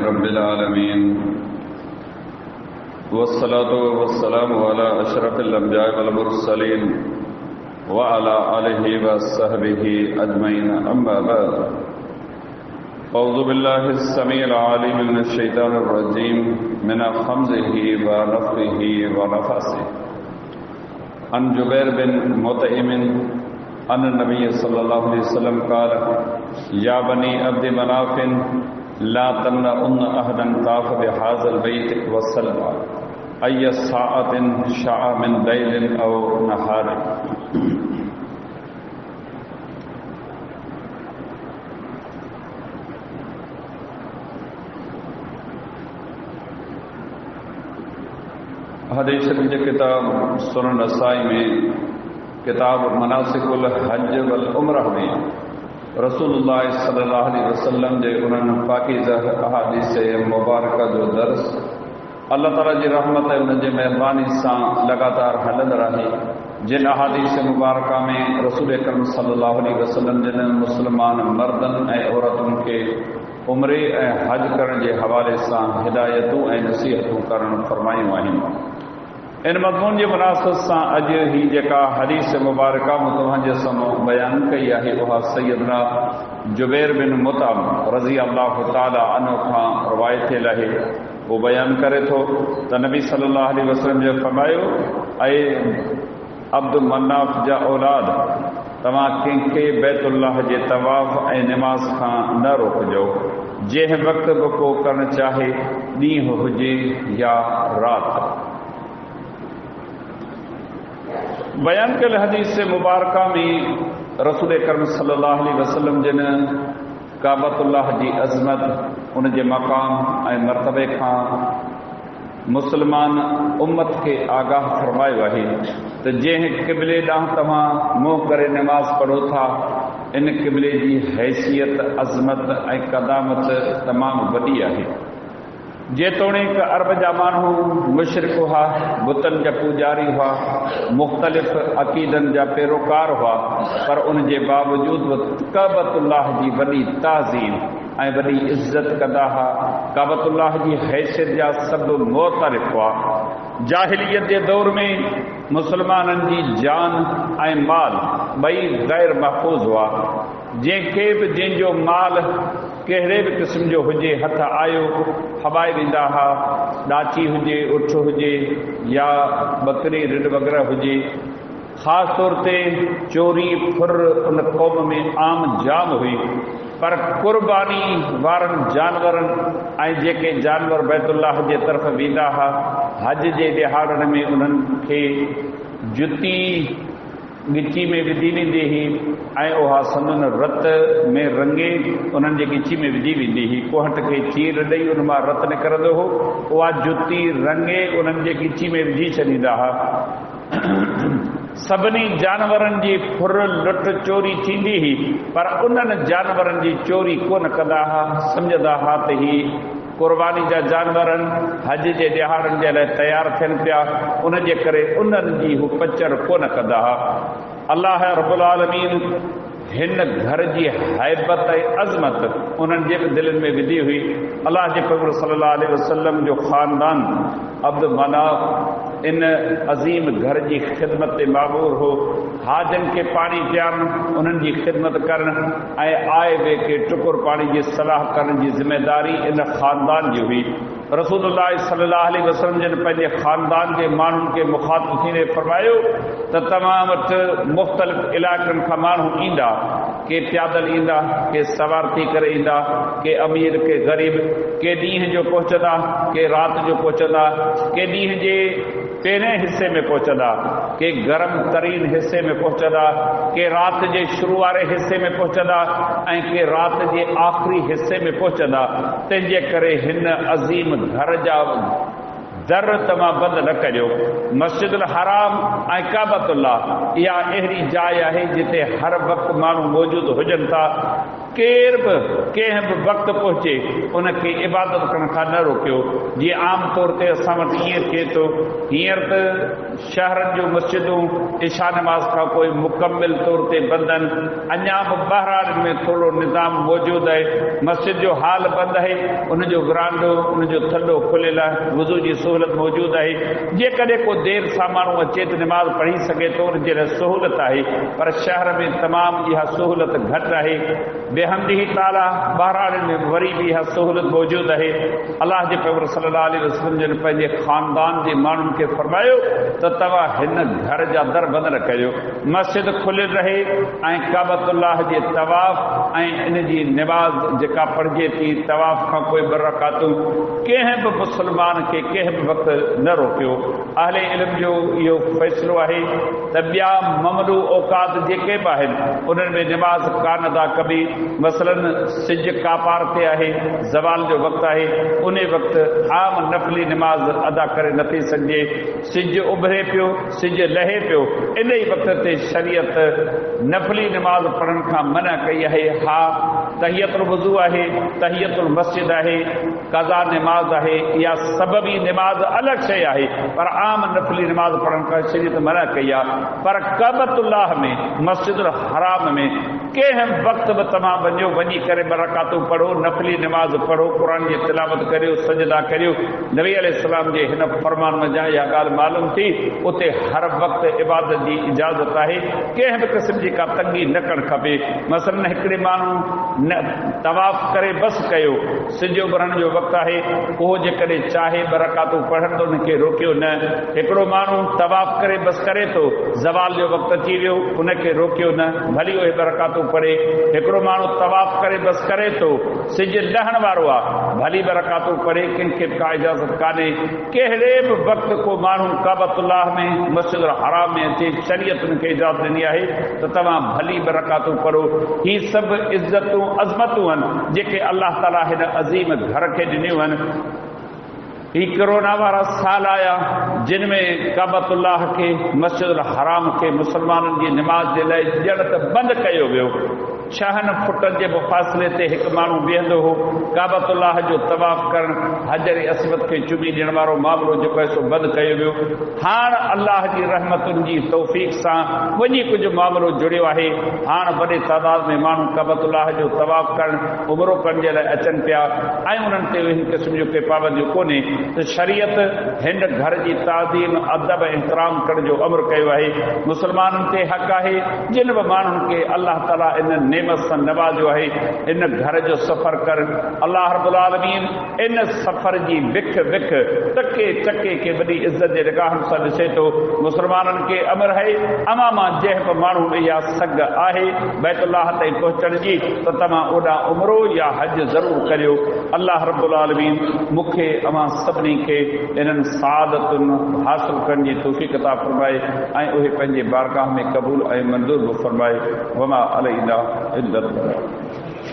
رب العالمين والصلاة والسلام على أشرف الأنبياء والمرسلين وعلى آله وصحبه أجمعين أما بعد أعوذ بالله السميع العليم من الشيطان الرجيم من خمزه ونفخه ونفثه عن جبير بن مطعم أن النبي صلى الله عليه وسلم قال يا بني عبد مناف لا تمنعن أحدا طاف بهذا البيت وسلم أي ساعة شاء من ليل أو نهار. حدیث شریف کتاب سنن نسائی میں کتاب مناسک الحج والعمرہ میں رسول اللہ صلی اللہ علیہ وسلم جے انہوں پاکیزہ احادیث مبارکہ جو درس اللہ تعالیٰ جی رحمت ہے انہوں جے مہربانی سان لگاتار ہلند رہی جن احادیث مبارکہ میں رسول اکرم صلی اللہ علیہ وسلم جن مسلمان مردن اے عورتن کے عمرے اے حج کرن جے حوالے سان ہدایتوں اے نصیحتوں کرن فرمائیوں آئیں. ان مضمون کے مناسبت سے اج ہی جکا حدیث مبارکہ متوجہ سمو بیان کئی ہے وہ سیدنا جبیر بن مطعم رضی اللہ تعالی عنہ کا روایت لہے وہ بیان کرے تو نبی صلی اللہ علیہ وسلم جو فرمایا اے عبد مناف جا اولاد تمام کنکے بیت اللہ جے طواف اے نماز کا نہ روک جو جے وقت کو کرنا چاہے دین ہوجے یا رات. بیان کل حدیث سے مبارکہ میں رسول کرم صلی اللہ علیہ وسلم جن کعبۃ اللہ جی عظمت ان کے مقام اے مرتبے کا مسلمان امت کے آگاہ فرمائے وہی تو جن قبلے ڈاں تمام منہ کرے نماز پڑھو تھا ان قبلے کی حیثیت عظمت اے قدامت تمام وڈی ہے. جیتوڑیک عرب جا مانو مشرق ہوا بتن جا پوجاری ہوا مختلف عقیدن جا پیروکار ہوا پر ان کے باوجود کعبۃ اللہ جی وڈی تعظیم اے وڈی عزت کندا ہا. کعبۃ اللہ جی حیثیت جا سب معترف ہوا. جاہلیت کے دور میں مسلمانن جی جان اے مال بئی غیر محفوظ ہوا. جنکے بھی جن جو مال کہڑے بھی قسم جو ہوجے ہتھ آیو ہبائے ویندا ہا ڈاچی ہوجے اٹھ ہوجے یا بکری رڈ وغیرہ ہوجے. خاص طور تے چوری پھر ان قوم میں عام جام ہوئی پر قربانی وارن جانورن ऐं जेके जानवर बैतुल्लाह जे तरफ़ वेंदा हुआ हज जे ॾिहाड़नि में उन्हनि खे जुती गिची में विझी वेंदी हुई ऐं उहा संदन रत में रंगे उन्हनि जे गिची में विझी वेंदी हुई. कोहट खे चीर ॾेई उन मां रत निकिरंदो हो उहा जुती रंगे उन्हनि जे गिची में विझी छॾींदा हुआ. सभिनी जानवरनि जी फुर लुट चोरी थींदी हुई पर उन्हनि जानवरनि जी चोरी कोन कंदा हुआ. सम्झंदा हुआ त ही कुर्बानी जा जानवरनि हज जे ॾिहाड़नि जे लाइ तयारु थियनि पिया उन जे करे उन्हनि जी हू पचर कोन कंदा हुआ. अल्लाह रब्बुल आलमीन हिन घर जी हैबत ऐं अज़मत उन्हनि जे दिलनि में विधी हुई. अल्लाह जे पैगंबर सल्लल्लाहु अलैहि वसल्लम जो ख़ानदान अब्द मनाफ इन अज़ीम घर जी ख़िदमत ते मामूर हो. हाजन के पानी पियारणु उन्हनि जी ख़िदमत करणु ऐं आए वे खे टुकुर पाणी जी सलाह करण जी ज़िम्मेदारी इन ख़ानदान जी हुई. रसूलुल्लाह सल्लल्लाहु अलैहि वसल्लम जिन पंहिंजे ख़ानदान जे माण्हुनि खे मुख़ातिब थींदे फरमायो त तमाम वटि मुख़्तलिफ़ इलाइक़नि खां माण्हू ईंदा. के पैदल ईंदा के सवार थी करे ईंदा के अमीर के ग़रीब के ॾींहं जो पहुचंदा के राति जो पहुचंदा के ॾींहं जे पहिरें हिस्से में पहुचंदा के गरम तरीन हिस्से में पहुचंदा के राति जे शुरू वारे हिस्से में पहुचंदा ऐं के राति जे आख़िरी हिस्से में पहुचंदा. तंहिंजे करे हिन अज़ीम घर जा दर तमां बंदि न कजो. मस्जिदुल हराम ऐं काबतुल्लाह इहा अहिड़ी जाइ आहे जिते हर वक़्तु माण्हू मौजूदु हुजनि था. केर बि कंहिं बि वक़्तु पहुचे उनखे इबादत करण खां न रोकियो। जीअं आम तौर ते असां वटि ईअं थिए थो, हींअर त शहरनि जूं मस्जिदूं इशा नमाज़ खां पोइ मुकमिल तौर ते बंदि आहिनि। अञा बि ॿाहिरां में थोरो निज़ाम मौजूदु आहे। मस्जिद जो हाल बंदि आहे, उनजो विरांडो उनजो थल्हो खुलियल आहे, वुज़ू जी सहूलियत मौजूदु आहे। जेकॾहिं को देरि सां माण्हू अचे त निमाज़ पढ़ी सघे थो, उनजे लाइ सहूलियत आहे। पर शहर में तमामु इहा सहूलियत घटि आहे। बेहमदिही ताला ॿाहिरां में वरी बि इहा सहूलियत मौजूदु आहे। अलाह जे पैगंबर सल्लल्लाहु अलैहि वसल्लम जन पंहिंजे ख़ानदान जे माण्हुनि खे फरमायो त तव्हां हिन घर जा दर बंदि न कयो, मस्जिद खुलियल रहे ऐं काबतुल्लाह जे तवाफ़ ऐं इन जी निमाज़ जेका पढ़िजे थी तवाफ़ खां पोइ 2 रकातूं कंहिं बि मुस्लमान खे कंहिं बि वक़्तु न रोकियो। अहले इल्म जो इहो फ़ैसिलो आहे त ॿिया ममनू औकात जेके बि आहिनि उन्हनि में निमाज़ कान अदा कबी। मसलन सिज कापार ते आहे, ज़वाल जो वक़्तु आहे, उन वक़्तु आम नफ़ली निमाज़ अदा करे नथी सघिजे। सिज उभरे पियो, सिज लहे पियो, इन ई वक़्त ते शरीयत नफ़ली निमाज़ पढ़ण खां मना कई आहे। हा, तहियतुल वुज़ू आहे, तहियतुल मस्जिद आहे, क़ज़ा निमाज़ आहे, इहा सबबी निमाज़ अलॻि शइ आहे, पर आम नफ़ली निमाज़ पढ़ण खां शरीयत मना कई आहे। पर काबतुल्लाह में, मस्जिदुल हराम में कंहिं वक़्तु बि तव्हां वञो, वञी करे 2 रकातूं पढ़ो, नफ़ली निमाज़ पढ़ो, क़ुर जी तिलावत करियो, सजदा करियो। नबी अलैहिस्सलाम जे हिन फरमान में जा इहा ॻाल्हि मालूम थी, उते हर वक़्तु इबादत जी इजाज़त आहे। कंहिं बि क़िस्म जी का तंगी न करणु खपे। मसलन हिकिड़े माण्हू तवाफ़ करे बसि कयो, सिज उभरण जो वक़्तु आहे, उहो जेकॾहिं चाहे 2 रकातूं पढ़नि त उनखे रोकियो न। हिकिड़ो माण्हू तवाफ़ करे बसि करे थो, ज़वाल जो वक़्तु अची वियो, उनखे रोकियो न, भली उहे 2 रकातूं पढ़े। हिकिड़ो माण्हू तवाफ़ करे बसि करे थो, सिज लहण वारो आहे, भली 2 रकातूं पढ़े, कंहिंखे का इजाज़त कान्हे। कहिड़े बि वक़्तु को माण्हू काबतुल्लाह में, मस्जिद हराम में अचे, शरीयत उनखे इजाज़त ॾिनी आहे त तव्हां भली 2 रकातूं पढ़ो। ही सभु इज़तूं अज़मतूं आहिनि जेके अलाह ताला हिन अज़ीम घर खे ॾिनियूं आहिनि। ही कोरोना वारा साल आया जिन में काबतुल्लाह खे, मस्जिद हराम खे मुसलमाननि जी निमाज़ जे लाइ ॼण त बंदि कयो वियो। 6 फुटनि जे मुफ़ासिले ते हिकु माण्हू बीहंदो हो, काबतुल्लाह जो तवाफ़ करणु, हजर असवद खे चुमी ॾियण वारो मामिलो जेको आहे सो बंदि कयो वियो। हाणे अलाह जी रहमतुनि जी तौफ़ीक़ सां वञी कुझु मामिलो जुड़ियो आहे। हाणे वॾे तादाद में माण्हू काबतुल्लाह जो तवाफ़ करणु, उमरो करण जे लाइ अचनि पिया ऐं उन्हनि ते हिन क़िस्म जो के पाबंदियूं कोन्हे। त शरीयत हिन घर जी ताज़ीम, अदब, एहतराम करण जो अमर कयो आहे। मुस्लमाननि ते हक़ आहे जिन बि माण्हुनि खे अलाह ताला इन नेमत सां नवाज़ियो आहे, इन घर जो सफ़र कर। अलाह रब्बुल आलमीन इन सफ़र जी विख विख, टके टके खे वॾी इज़त जे निगाहनि सां ॾिसे थो। मुस्लमाननि खे अमर आहे अमामा जंहिं बि माण्हू इहा सघ आहे बैतुल्लाह ताईं पहुचण जी, त तव्हां ओॾां उमरो या हज ज़रूरु करियो। अलाह रब्बुल आलमीन मूंखे अमां सभिनी खे इन्हनि सादतुनि हासिल करण जी तौफ़ीक़ अता फ़रमाए ऐं उहे पंहिंजे बारगाह में क़बूल ऐं मंज़ूर बि फ़रमाए। वमा अलैना इल्लल बलाग।